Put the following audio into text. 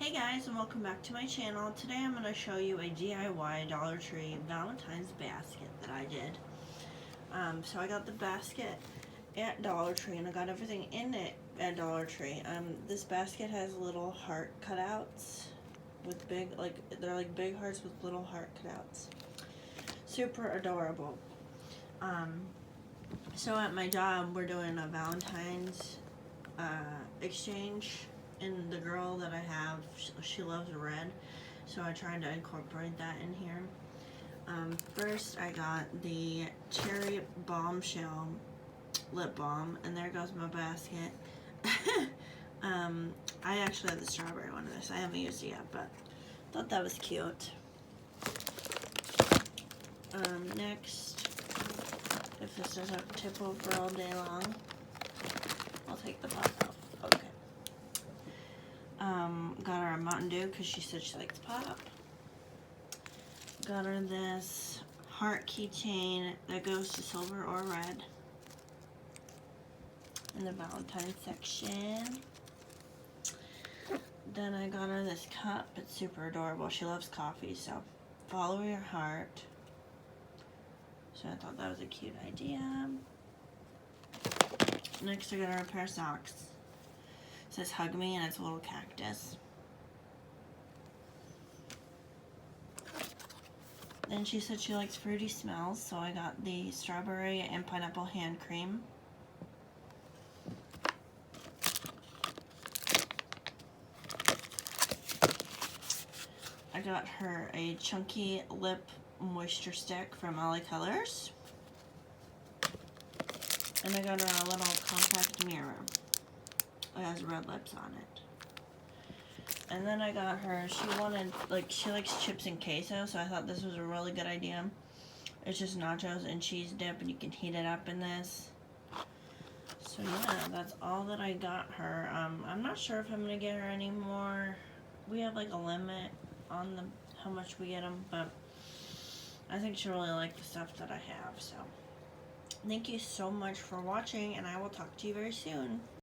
Hey guys, and welcome back to my channel. Today I'm going to show you a DIY Dollar Tree Valentine's basket that I did. So I got the basket at Dollar Tree and I got everything in it at Dollar Tree. This basket has little heart cutouts with they're like big hearts with little heart cutouts. Super adorable. So at my job we're doing a Valentine's exchange. And the girl that I have, she loves red, so I tried to incorporate that in here. First I got the Cherry Bombshell lip balm, and there goes my basket. I actually have the strawberry one of this. I haven't used it yet, but thought that was cute. Next, if this doesn't tip over all day long, I'll take the pop out. Okay. Got her a Mountain Dew because she said she likes pop. Got her this heart keychain that goes to silver or red in the Valentine section. Then I got her this cup. It's super adorable. She loves coffee, so follow your heart. So I thought that was a cute idea. Next I got her a pair of socks. It says hug me and it's a little cactus. Then she said she likes fruity smells, so I got the strawberry and pineapple hand cream. I got her a chunky lip moisture stick from LA Colors. And I got her a little compact mirror. It has red lips on it. And then I got her, she likes chips and queso, so I thought this was a really good idea. It's just nachos and cheese dip, and you can heat it up in this. So yeah, that's all that I got her. I'm not sure if I'm going to get her any more. We have like a limit on how much we get them, but I think she'll really like the stuff that I have. So thank you so much for watching, and I will talk to you very soon.